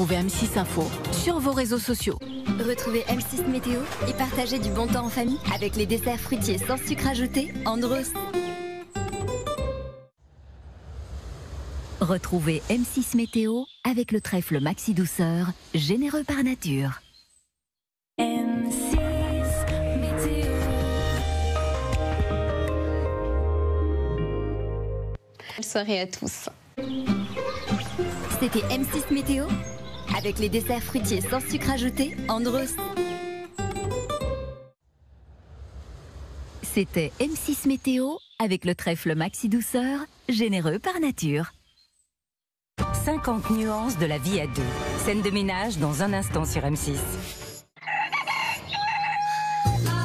Retrouvez M6 Info sur vos réseaux sociaux. Retrouvez M6 Météo et partagez du bon temps en famille avec les desserts fruitiers sans sucre ajouté Andros. Retrouvez M6 Météo avec le trèfle Maxi Douceur, généreux par nature. M6 Météo. Bonne soirée à tous. C'était M6 Météo avec les desserts fruitiers sans sucre ajouté Andros. C'était M6 Météo avec le trèfle Maxi Douceur, généreux par nature. 50 nuances de la vie à deux. Scène de ménage dans un instant sur M6.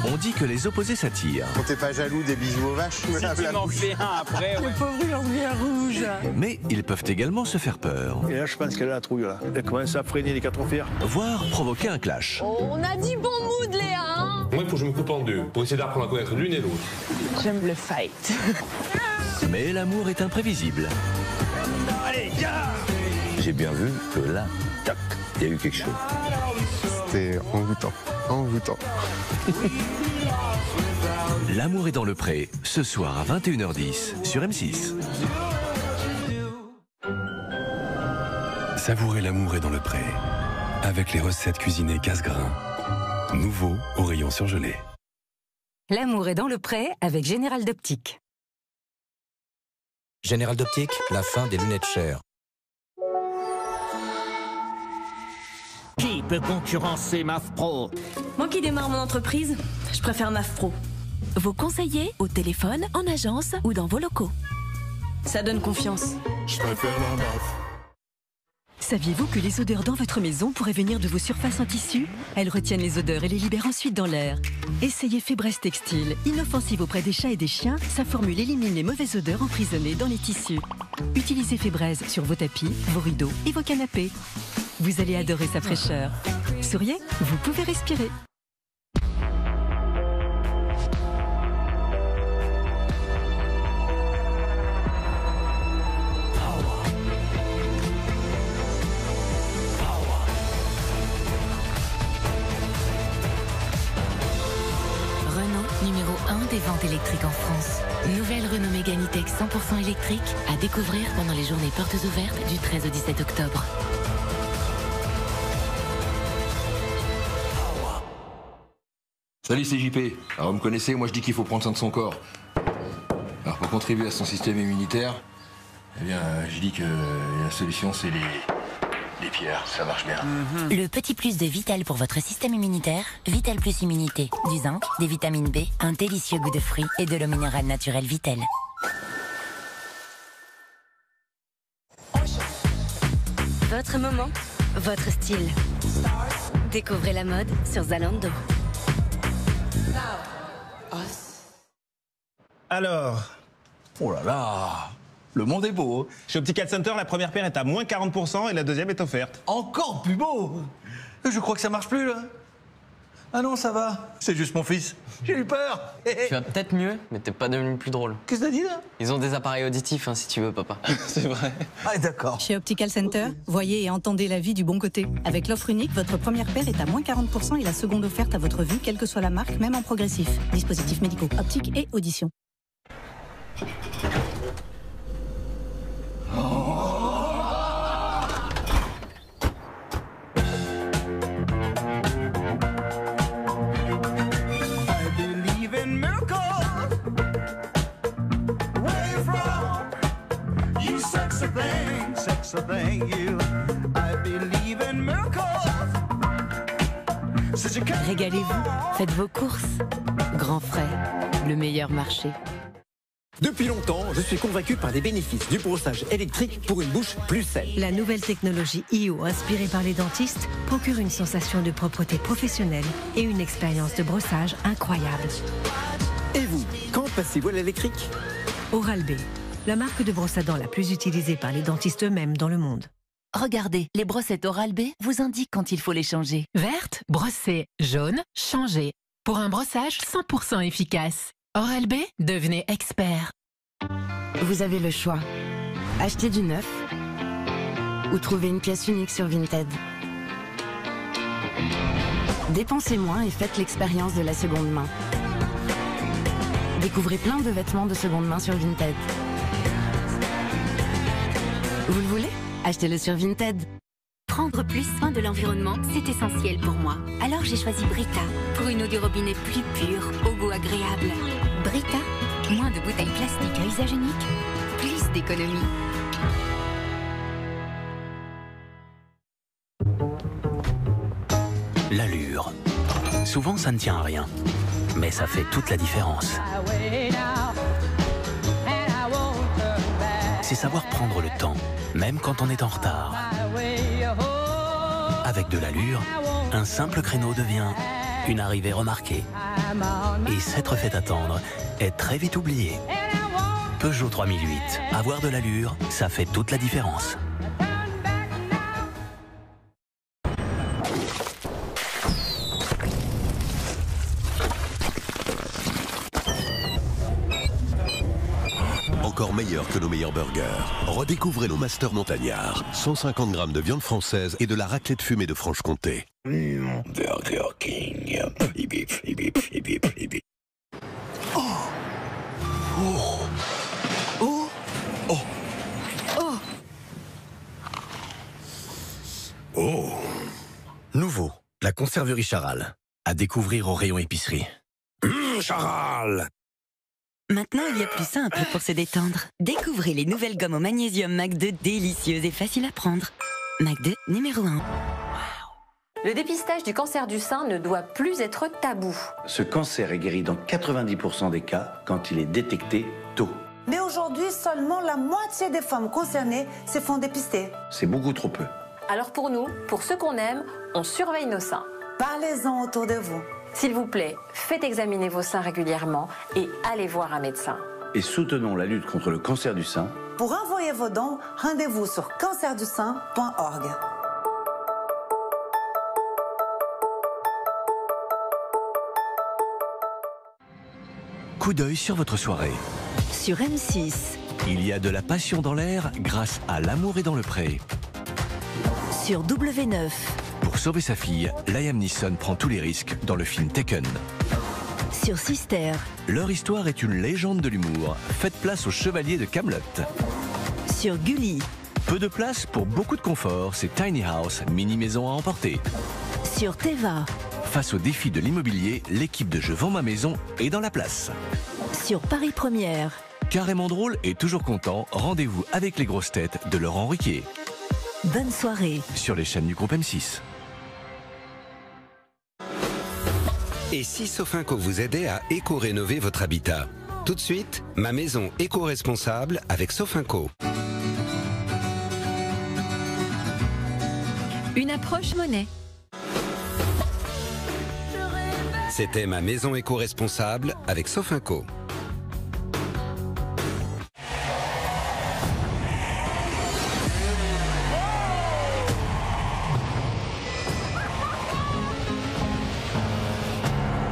On dit que les opposés s'attirent. T'es pas jaloux des bijoux aux vaches? Si tu m'en fais un après, ouais. Le pauvre, il en devient rouge. Mais ils peuvent également se faire peur, Et là, je pense qu'elle a la trouille, là. Elle commence à freiner les quatre fers. voire provoquer un clash. On a dit bon mood, Léa, hein? Moi, il faut que je me coupe en deux, pour essayer d'apprendre à connaître l'une et l'autre. J'aime le fight. Mais l'amour est imprévisible. Allez, viens! J'ai bien vu que là, tac, il y a eu quelque chose. C'était envoûtant, envoûtant. L'amour est dans le pré, ce soir à 21h10 sur M6. Savourez l'amour est dans le pré, avec les recettes cuisinées casse-grains. Nouveau au rayon surgelé. L'amour est dans le pré avec Général d'Optique. Général d'Optique, la fin des lunettes chères. Qui peut concurrencer MAF Pro? Moi qui démarre mon entreprise, je préfère MAF Pro. Vos conseillers au téléphone, en agence ou dans vos locaux. Ça donne confiance. Je préfère la MAF. Saviez-vous que les odeurs dans votre maison pourraient venir de vos surfaces en tissu? Elles retiennent les odeurs et les libèrent ensuite dans l'air. Essayez Febreze Textile. Inoffensive auprès des chats et des chiens, sa formule élimine les mauvaises odeurs emprisonnées dans les tissus. Utilisez Febreze sur vos tapis, vos rideaux et vos canapés. Vous allez adorer sa fraîcheur. Souriez, vous pouvez respirer. Numéro 1 des ventes électriques en France. Nouvelle Renault Mégane E-Tech 100% électrique à découvrir pendant les journées portes ouvertes du 13 au 17 octobre. Salut, c'est JP. Alors, vous me connaissez, moi je dis qu'il faut prendre soin de son corps. Alors, pour contribuer à son système immunitaire, eh bien, je dis que la solution, c'est les pierres. Ça marche bien. Le petit plus de Vital pour votre système immunitaire. Vital Plus Immunité. Du zinc, des vitamines B, un délicieux goût de fruits et de l'eau minérale naturelle Vital. Votre moment, votre style. Découvrez la mode sur Zalando. Alors, oh là là, le monde est beau. chez Optical Center, la première paire est à moins 40% et la deuxième est offerte. Encore plus beau. Je crois que ça marche plus, là. Ah non, ça va. C'est juste mon fils. J'ai eu peur. Tu vas peut-être mieux, mais t'es pas devenu plus drôle. Qu'est-ce que t'as dit, là? Ils ont des appareils auditifs, hein, si tu veux, papa. C'est vrai. Ah, d'accord. Chez Optical Center, voyez et entendez la vie du bon côté. Avec l'offre unique, votre première paire est à moins 40% et la seconde offerte à votre vue, quelle que soit la marque, même en progressif. Dispositifs médicaux, optique et audition. Régalez-vous, faites vos courses. Grand Frais, le meilleur marché. Depuis longtemps, je suis convaincu par les bénéfices du brossage électrique pour une bouche plus saine. La nouvelle technologie IO inspirée par les dentistes procure une sensation de propreté professionnelle et une expérience de brossage incroyable. Et vous, quand passez-vous à l'électrique? Oral-B, la marque de brosse à dents la plus utilisée par les dentistes eux-mêmes dans le monde. Regardez, les brossettes Oral-B vous indiquent quand il faut les changer. Verte, brosser. Jaune, changer. Pour un brossage 100% efficace. Oral-B, devenez expert. Vous avez le choix. Acheter du neuf ou trouvez une pièce unique sur Vinted. Dépensez moins et faites l'expérience de la seconde main. Découvrez plein de vêtements de seconde main sur Vinted. Vous le voulez? Achetez-le sur Vinted. Prendre plus soin de l'environnement, c'est essentiel pour moi. Alors j'ai choisi Brita, pour une eau du robinet plus pure, au goût agréable. Brita, moins de bouteilles plastiques à usage unique, plus d'économie. L'allure. Souvent, ça ne tient à rien. Mais ça fait toute la différence. C'est savoir prendre le temps, même quand on est en retard. Avec de l'allure, un simple créneau devient une arrivée remarquée. Et s'être fait attendre est très vite oublié. Peugeot 3008. Avoir de l'allure, ça fait toute la différence. Encore meilleur que nos meilleurs burgers. Redécouvrez nos Masters montagnards. 150 grammes de viande française et de la raclette fumée de Franche-Comté. Burger King. Oh. Oh. Oh. Oh. Oh. Oh. Nouveau, la conserverie Charal. À découvrir au rayon épicerie. Charal. Maintenant, il y a plus simple pour se détendre. Découvrez les nouvelles gommes au magnésium MAC2 délicieuses et faciles à prendre. MAC2 numéro 1. Le dépistage du cancer du sein ne doit plus être tabou. Ce cancer est guéri dans 90% des cas quand il est détecté tôt. Mais aujourd'hui, seulement la moitié des femmes concernées se font dépister. C'est beaucoup trop peu. Alors pour nous, pour ceux qu'on aime, on surveille nos seins. Parlez-en autour de vous. S'il vous plaît, faites examiner vos seins régulièrement et allez voir un médecin. Et soutenons la lutte contre le cancer du sein. Pour envoyer vos dons, rendez-vous sur cancerdusein.org. Coup d'œil sur votre soirée. Sur M6. Il y a de la passion dans l'air grâce à L'amour est dans le pré. Sur W9. Pour sauver sa fille, Liam Neeson prend tous les risques dans le film Taken. Sur Sister. Leur histoire est une légende de l'humour. Faites place aux chevaliers de Camelot. Sur Gulli. Peu de place pour beaucoup de confort, c'est Tiny House, mini-maison à emporter. Sur Teva. Face au défi de l'immobilier, l'équipe de Je vends ma maison est dans la place. Sur Paris Première. Carrément drôle et toujours content, rendez-vous avec les grosses têtes de Laurent Ruquier. Bonne soirée. Sur les chaînes du groupe M6. Et si Sofinco vous aidait à éco-rénover votre habitat? Tout de suite, ma maison éco-responsable avec Sofinco. Une approche monnaie. C'était ma maison éco-responsable avec Sofinco.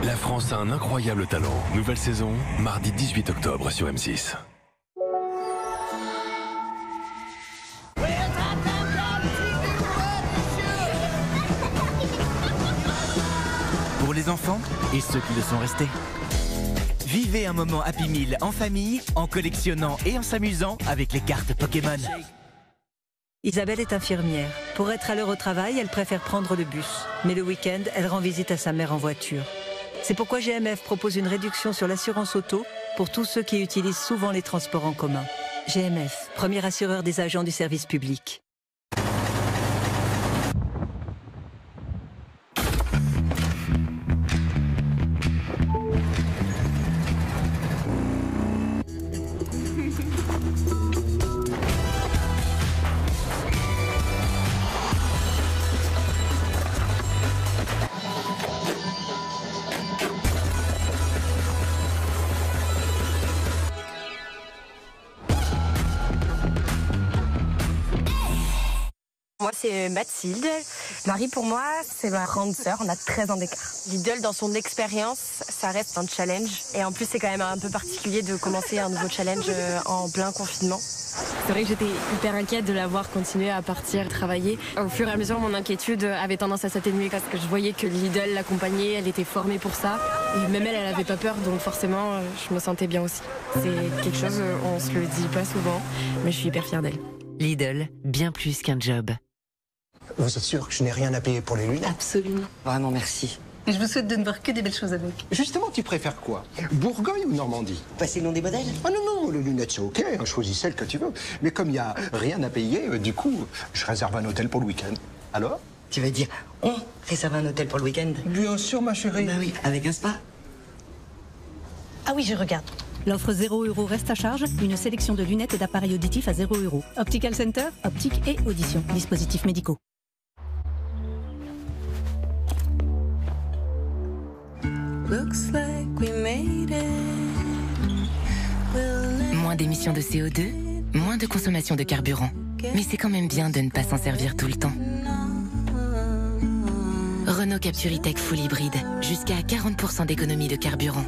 La France a un incroyable talent. Nouvelle saison, mardi 18 octobre sur M6. Pour les enfants et ceux qui le sont restés. Vivez un moment Happy Meal en famille, en collectionnant et en s'amusant avec les cartes Pokémon. Isabelle est infirmière. Pour être à l'heure au travail, elle préfère prendre le bus. Mais le week-end, elle rend visite à sa mère en voiture. C'est pourquoi GMF propose une réduction sur l'assurance auto pour tous ceux qui utilisent souvent les transports en commun. GMF, premier assureur des agents du service public. C'est Mathilde. Marie, pour moi, c'est ma grande sœur. On a 13 ans d'écart. Lidl, dans son expérience, ça reste un challenge. Et en plus, c'est quand même un peu particulier de commencer un nouveau challenge en plein confinement. C'est vrai que j'étais hyper inquiète de la voir continuer à partir travailler. Au fur et à mesure, mon inquiétude avait tendance à s'atténuer parce que je voyais que Lidl l'accompagnait, elle était formée pour ça. Et même elle avait pas peur, donc forcément, je me sentais bien aussi. C'est quelque chose, on se le dit pas souvent, mais je suis hyper fière d'elle. Lidl, bien plus qu'un job. Vous êtes sûr que je n'ai rien à payer pour les lunettes? Absolument. Vraiment, merci. Et je vous souhaite de ne voir que des belles choses avec. Justement, tu préfères quoi? Bourgogne ou Normandie? Passer le nom des modèles? Ah non, les lunettes c'est ok, choisis celle que tu veux. Mais comme il n'y a rien à payer, du coup, je réserve un hôtel pour le week-end. Alors? Tu vas dire, on réserve un hôtel pour le week-end? Bien sûr, ma chérie. Bah oui, avec un spa. Ah oui, je regarde. L'offre 0 € reste à charge, une sélection de lunettes et d'appareils auditifs à 0 €. Optical Center, optique et audition, dispositifs médicaux. Moins d'émissions de CO2, moins de consommation de carburant. Mais c'est quand même bien de ne pas s'en servir tout le temps. Renault Captur E-Tech Full Hybride, jusqu'à 40% d'économie de carburant.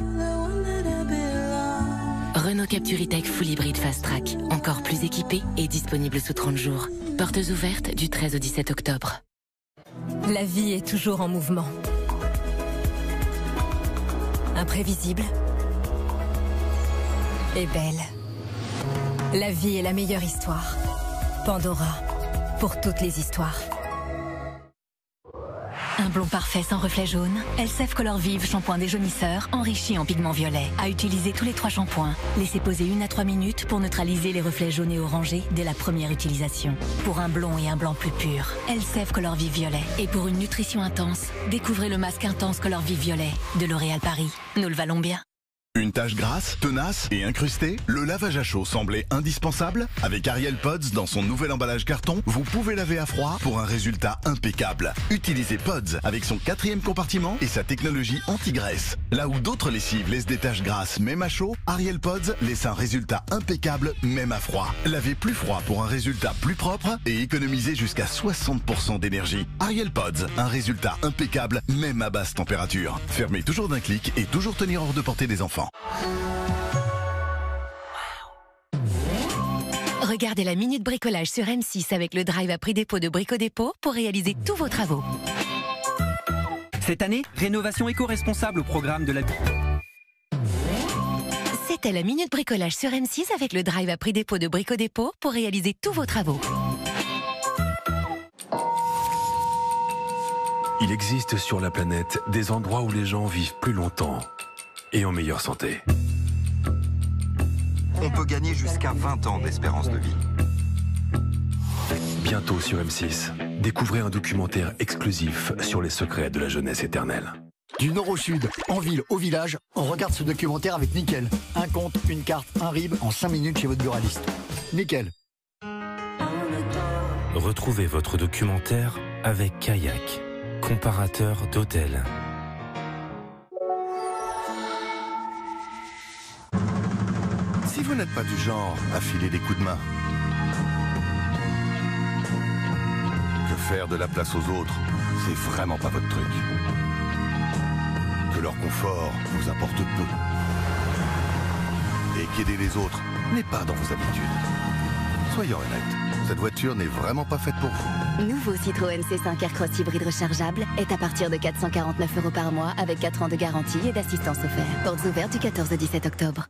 Renault Captur E-Tech Full Hybride Fast Track, encore plus équipé et disponible sous 30 jours. Portes ouvertes du 13 au 17 octobre. La vie est toujours en mouvement. Imprévisible et belle. La vie est la meilleure histoire. Pandora, pour toutes les histoires. Un blond parfait sans reflet jaune. Elseve Color Vive shampoing déjaunisseur enrichi en pigment violet. À utiliser tous les 3 shampoings. Laissez poser 1 à 3 minutes pour neutraliser les reflets jaunes et orangés dès la première utilisation. Pour un blond et un blanc plus pur, Elseve Color Vive violet. Et pour une nutrition intense, découvrez le masque intense Color Vive violet de L'Oréal Paris. Nous le valons bien. Une tache grasse, tenace et incrustée, le lavage à chaud semblait indispensable? Avec Ariel Pods dans son nouvel emballage carton, vous pouvez laver à froid pour un résultat impeccable. Utilisez Pods avec son 4e compartiment et sa technologie anti-graisse. Là où d'autres lessives laissent des taches grasses même à chaud, Ariel Pods laisse un résultat impeccable même à froid. Lavez plus froid pour un résultat plus propre et économisez jusqu'à 60% d'énergie. Ariel Pods, un résultat impeccable même à basse température. Fermez toujours d'un clic et toujours tenir hors de portée des enfants. Regardez la Minute Bricolage sur M6 avec le drive à prix dépôt de Brico Dépôt pour réaliser tous vos travaux. Cette année, rénovation éco-responsable au programme de la... C'était la Minute Bricolage sur M6 avec le drive à prix dépôt de Brico Dépôt pour réaliser tous vos travaux. Il existe sur la planète des endroits où les gens vivent plus longtemps et en meilleure santé. On peut gagner jusqu'à 20 ans d'espérance de vie. Bientôt sur M6, découvrez un documentaire exclusif sur les secrets de la jeunesse éternelle. Du nord au sud, en ville, au village, on regarde ce documentaire avec Nickel. Un compte, une carte, un RIB en 5 minutes chez votre buraliste. Nickel. Retrouvez votre documentaire avec Kayak, comparateur d'hôtels. Si vous n'êtes pas du genre à filer des coups de main, que faire de la place aux autres, c'est vraiment pas votre truc. Que leur confort vous apporte peu. Et qu'aider les autres n'est pas dans vos habitudes. Soyons honnêtes, cette voiture n'est vraiment pas faite pour vous. Nouveau Citroën C5 Aircross hybride rechargeable est à partir de 449 € par mois avec 4 ans de garantie et d'assistance offerte. Portes ouvertes du 14 au 17 octobre.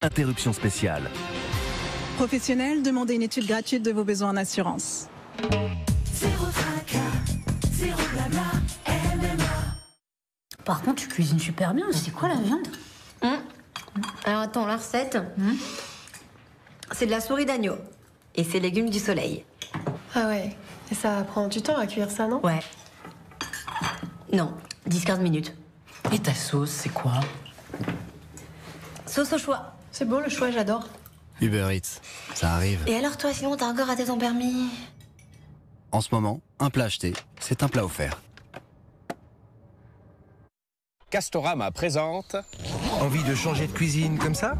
Interruption spéciale. Professionnels, demandez une étude gratuite de vos besoins en assurance. Zéro tracas, zéro blabla, MMA. Par contre, tu cuisines super bien. C'est quoi la viande? Alors attends, la recette, c'est de la souris d'agneau. Et c'est légumes du soleil. Ah ouais. Et ça prend du temps à cuire ça, non? Ouais. Non, 10-15 minutes. Et ta sauce, c'est quoi? Sauce au choix. C'est beau le choix, j'adore. Uber Eats, ça arrive. Et alors toi, sinon, t'as encore raté ton permis? En ce moment, un plat acheté, c'est un plat offert. Castorama présente... Envie de changer de cuisine comme ça?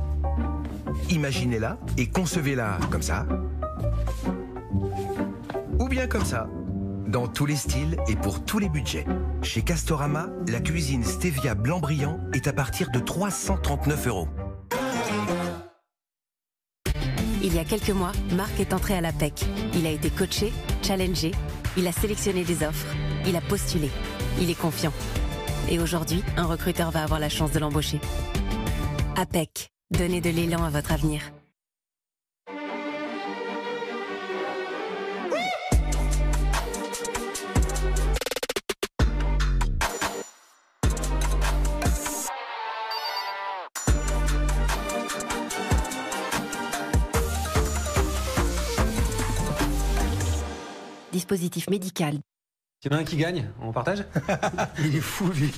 Imaginez-la et concevez-la comme ça. Ou bien comme ça. dans tous les styles et pour tous les budgets. Chez Castorama, la cuisine Stevia blanc brillant est à partir de 339 €. Il y a quelques mois, Marc est entré à l'APEC. Il a été coaché, challengé, il a sélectionné des offres, il a postulé, il est confiant. Et aujourd'hui, un recruteur va avoir la chance de l'embaucher. APEC, donnez de l'élan à votre avenir. Dispositif médical. Il y en a un qui gagne, on partage? Il est fou, lui.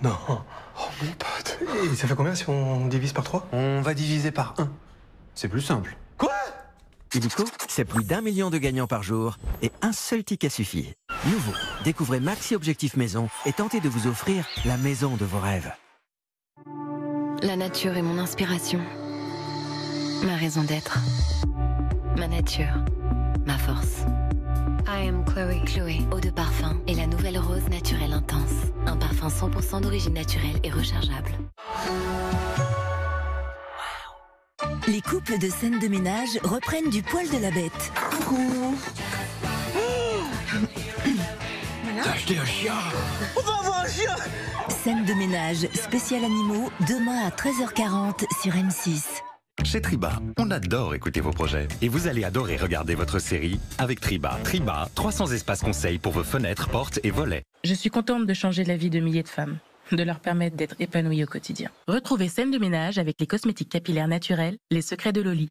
Non. Oh, mon pote. Et ça fait combien si on divise par 3? On va diviser par 1. C'est plus simple. Quoi? Illico, c'est plus d'1 million de gagnants par jour et un seul ticket suffit. Nouveau, découvrez Maxi Objectif Maison et tentez de vous offrir la maison de vos rêves. La nature est mon inspiration. Ma raison d'être. Ma nature. Ma force. I am Chloé. Chloé, eau de parfum et la nouvelle rose naturelle intense. Un parfum 100% d'origine naturelle et rechargeable. Les couples de scènes de ménage reprennent du poil de la bête. Coucou. T'as acheté un chien? On va avoir un chien! Scène de ménage spécial animaux demain à 13h40 sur M6. Chez Triba, on adore écouter vos projets. Et vous allez adorer regarder votre série avec Triba. Triba, 300 espaces conseils pour vos fenêtres, portes et volets. Je suis contente de changer la vie de milliers de femmes, de leur permettre d'être épanouies au quotidien. Retrouvez Scène de ménage avec les cosmétiques capillaires naturels, les secrets de Loli.